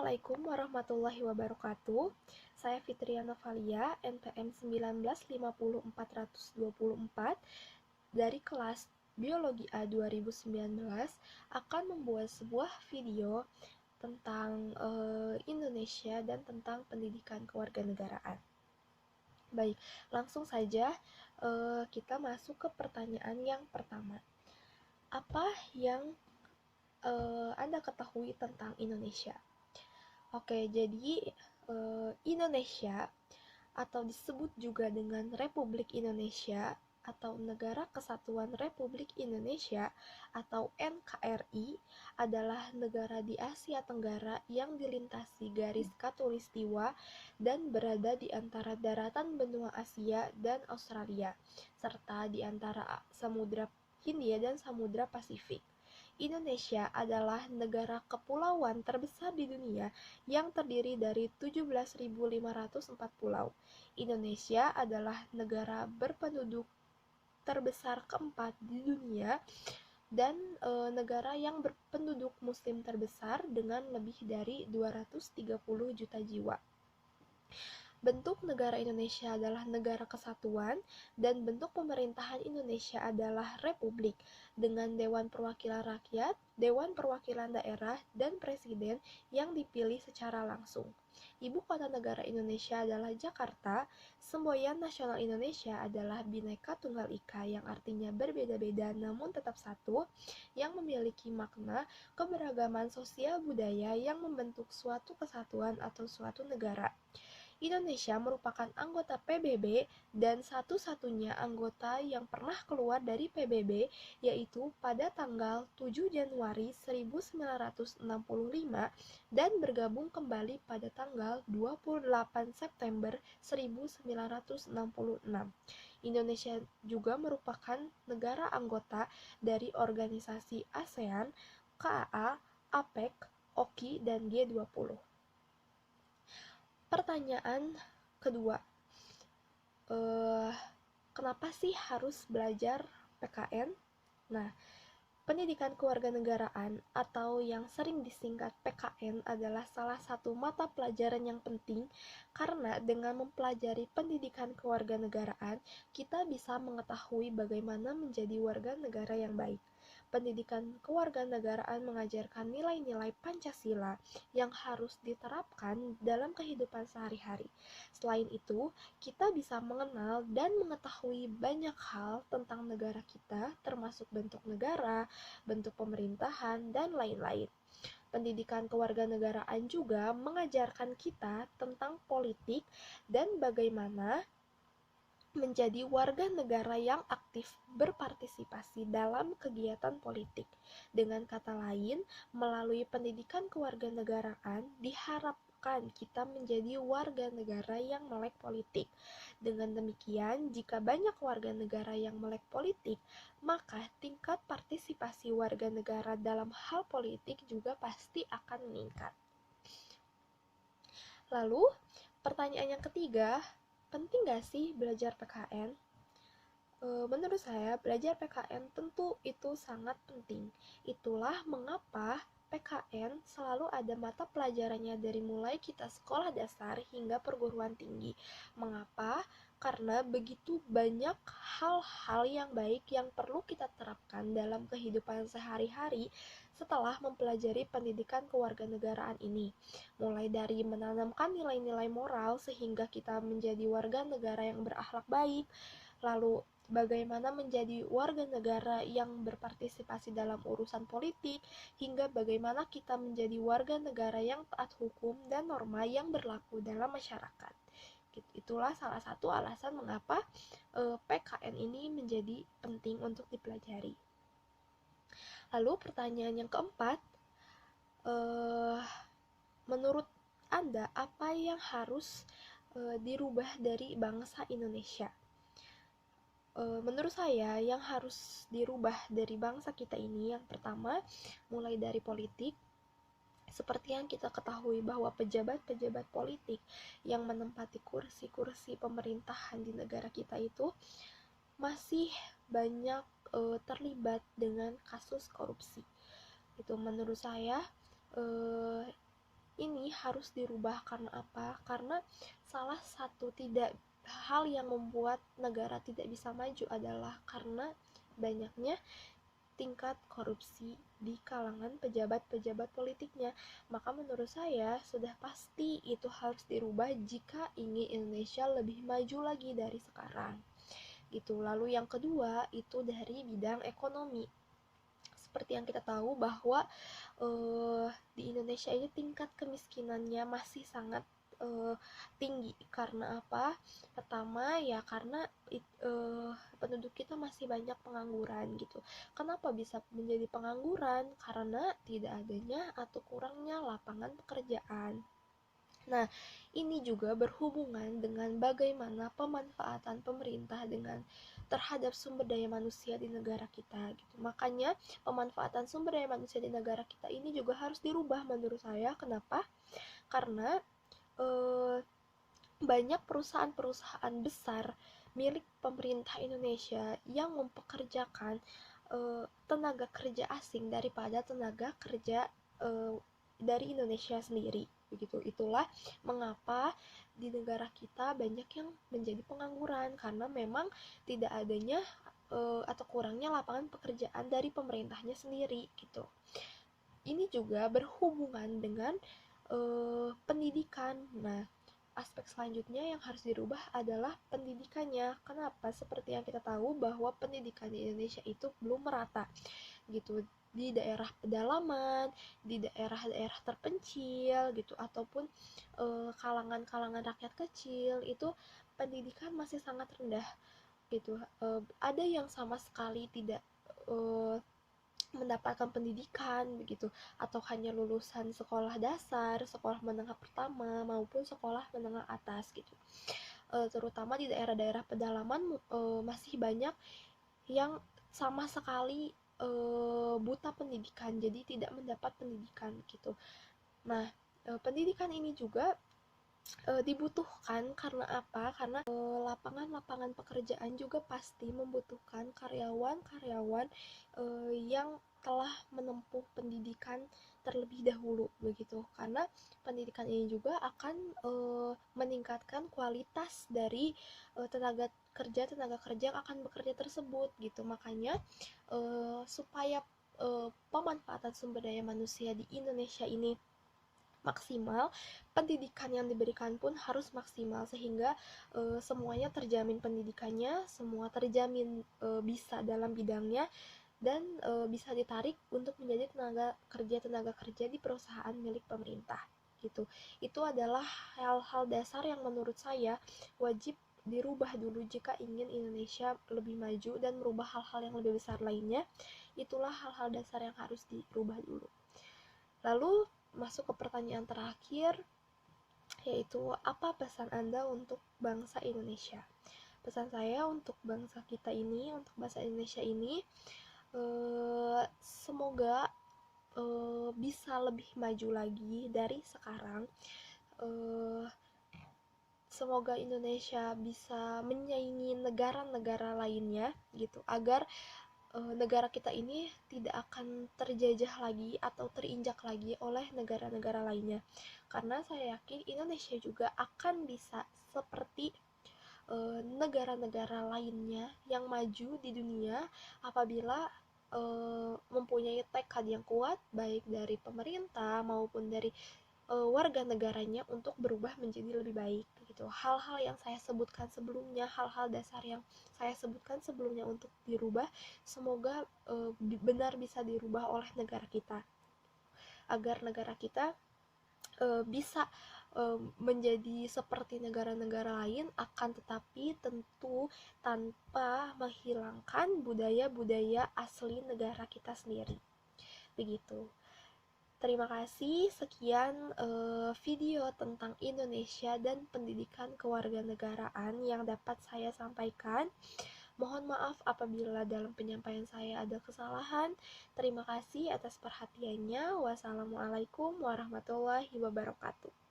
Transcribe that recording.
Assalamualaikum warahmatullahi wabarakatuh. Saya Fitriana Valia, NPM 1950424 dari kelas Biologi A 2019 akan membuat sebuah video tentang Indonesia dan tentang pendidikan kewarganegaraan. Baik, langsung saja kita masuk ke pertanyaan yang pertama. Apa yang Anda ketahui tentang Indonesia? Oke, jadi Indonesia atau disebut juga dengan Republik Indonesia atau Negara Kesatuan Republik Indonesia atau NKRI adalah negara di Asia Tenggara yang dilintasi garis khatulistiwa dan berada di antara daratan benua Asia dan Australia, serta di antara Samudra Hindia dan Samudra Pasifik. Indonesia adalah negara kepulauan terbesar di dunia yang terdiri dari 17.504 pulau. Indonesia adalah negara berpenduduk terbesar keempat di dunia dan negara yang berpenduduk muslim terbesar dengan lebih dari 230 juta jiwa. Bentuk negara Indonesia adalah negara kesatuan dan bentuk pemerintahan Indonesia adalah republik dengan Dewan Perwakilan Rakyat, Dewan Perwakilan Daerah, dan Presiden yang dipilih secara langsung. Ibu kota negara Indonesia adalah Jakarta. Semboyan nasional Indonesia adalah Bhinneka Tunggal Ika yang artinya berbeda-beda namun tetap satu, yang memiliki makna keberagaman sosial budaya yang membentuk suatu kesatuan atau suatu negara. Indonesia merupakan anggota PBB dan satu-satunya anggota yang pernah keluar dari PBB yaitu pada tanggal 7 Januari 1965 dan bergabung kembali pada tanggal 28 September 1966. Indonesia juga merupakan negara anggota dari organisasi ASEAN, KAA, APEC, OKI, dan G20. Pertanyaan kedua, kenapa sih harus belajar PKN? Nah, pendidikan kewarganegaraan atau yang sering disingkat PKN adalah salah satu mata pelajaran yang penting karena dengan mempelajari pendidikan kewarganegaraan, kita bisa mengetahui bagaimana menjadi warga negara yang baik. Pendidikan kewarganegaraan mengajarkan nilai-nilai Pancasila yang harus diterapkan dalam kehidupan sehari-hari. Selain itu, kita bisa mengenal dan mengetahui banyak hal tentang negara kita, termasuk bentuk negara, bentuk pemerintahan, dan lain-lain. Pendidikan kewarganegaraan juga mengajarkan kita tentang politik dan bagaimana menjadi warga negara yang aktif berpartisipasi dalam kegiatan politik. Dengan kata lain, melalui pendidikan kewarganegaraan diharapkan kita menjadi warga negara yang melek politik. Dengan demikian, jika banyak warga negara yang melek politik, maka tingkat partisipasi warga negara dalam hal politik juga pasti akan meningkat. Lalu, pertanyaan yang ketiga, penting gak sih belajar PKN? Menurut saya, belajar PKN tentu itu sangat penting. Itulah mengapa PKN selalu ada mata pelajarannya dari mulai kita sekolah dasar hingga perguruan tinggi. Mengapa? Karena begitu banyak hal-hal yang baik yang perlu kita terapkan dalam kehidupan sehari-hari setelah mempelajari pendidikan kewarganegaraan ini. Mulai dari menanamkan nilai-nilai moral sehingga kita menjadi warga negara yang berakhlak baik, lalu bagaimana menjadi warga negara yang berpartisipasi dalam urusan politik, hingga bagaimana kita menjadi warga negara yang taat hukum dan norma yang berlaku dalam masyarakat. Itulah salah satu alasan mengapa PKN ini menjadi penting untuk dipelajari. Lalu pertanyaan yang keempat, menurut Anda apa yang harus dirubah dari bangsa Indonesia? Menurut saya yang harus dirubah dari bangsa kita ini yang pertama mulai dari politik. Seperti yang kita ketahui bahwa pejabat-pejabat politik yang menempati kursi-kursi pemerintahan di negara kita itu masih banyak terlibat dengan kasus korupsi. Itu menurut saya ini harus dirubah. Karena apa? Karena salah satu hal yang membuat negara tidak bisa maju adalah karena banyaknya tingkat korupsi di kalangan pejabat-pejabat politiknya. Maka menurut saya sudah pasti itu harus dirubah jika ingin Indonesia lebih maju lagi dari sekarang. Gitu. Lalu yang kedua itu dari bidang ekonomi. Seperti yang kita tahu bahwa di Indonesia ini tingkat kemiskinannya masih sangat tinggi. Karena apa? Pertama ya karena penduduk kita masih banyak pengangguran gitu. Kenapa bisa menjadi pengangguran? Karena tidak adanya atau kurangnya lapangan pekerjaan. Nah, ini juga berhubungan dengan bagaimana pemanfaatan pemerintah terhadap sumber daya manusia di negara kita gitu. Makanya pemanfaatan sumber daya manusia di negara kita ini juga harus dirubah menurut saya. Kenapa? Karena banyak perusahaan-perusahaan besar milik pemerintah Indonesia yang mempekerjakan tenaga kerja asing daripada tenaga kerja dari Indonesia sendiri. Begitu. Itulah mengapa di negara kita banyak yang menjadi pengangguran karena memang tidak adanya atau kurangnya lapangan pekerjaan dari pemerintahnya sendiri gitu. Ini juga berhubungan dengan pendidikan. Nah, aspek selanjutnya yang harus dirubah adalah pendidikannya. Kenapa? Seperti yang kita tahu bahwa pendidikan di Indonesia itu belum merata gitu, di daerah pedalaman, di daerah-daerah terpencil gitu, ataupun kalangan-kalangan rakyat kecil itu pendidikan masih sangat rendah gitu. Ada yang sama sekali tidak mendapatkan pendidikan begitu, atau hanya lulusan sekolah dasar, sekolah menengah pertama maupun sekolah menengah atas gitu. Terutama di daerah-daerah pedalaman masih banyak yang sama sekali buta pendidikan, jadi tidak mendapat pendidikan gitu. Nah, pendidikan ini juga dibutuhkan karena apa? Karena lapangan-lapangan pekerjaan juga pasti membutuhkan karyawan-karyawan yang telah menempuh pendidikan terlebih dahulu begitu. Karena pendidikan ini juga akan meningkatkan kualitas dari tenaga kerja yang akan bekerja tersebut gitu. Makanya supaya pemanfaatan sumber daya manusia di Indonesia ini maksimal, pendidikan yang diberikan pun harus maksimal sehingga semuanya terjamin pendidikannya, semua terjamin bisa dalam bidangnya dan bisa ditarik untuk menjadi tenaga kerja di perusahaan milik pemerintah gitu. Itu adalah hal-hal dasar yang menurut saya wajib dirubah dulu jika ingin Indonesia lebih maju dan merubah hal-hal yang lebih besar lainnya. Itulah hal-hal dasar yang harus dirubah dulu. Lalu masuk ke pertanyaan terakhir, yaitu apa pesan Anda untuk bangsa Indonesia? Pesan saya untuk bangsa kita ini, untuk bangsa Indonesia ini, semoga bisa lebih maju lagi dari sekarang. Semoga Indonesia bisa menyaingi negara-negara lainnya gitu, agar negara kita ini tidak akan terjajah lagi atau terinjak lagi oleh negara-negara lainnya. Karena saya yakin Indonesia juga akan bisa seperti negara-negara lainnya yang maju di dunia apabila mempunyai tekad yang kuat baik dari pemerintah maupun dari warga negaranya untuk berubah menjadi lebih baik gitu. Hal-hal yang saya sebutkan sebelumnya, hal-hal dasar yang saya sebutkan sebelumnya untuk dirubah, semoga benar bisa dirubah oleh negara kita, agar negara kita bisa menjadi seperti negara-negara lain, akan tetapi tentu tanpa menghilangkan budaya-budaya asli negara kita sendiri. Begitu. Terima kasih, sekian video tentang Indonesia dan pendidikan kewarganegaraan yang dapat saya sampaikan. Mohon maaf apabila dalam penyampaian saya ada kesalahan. Terima kasih atas perhatiannya. Wassalamualaikum warahmatullahi wabarakatuh.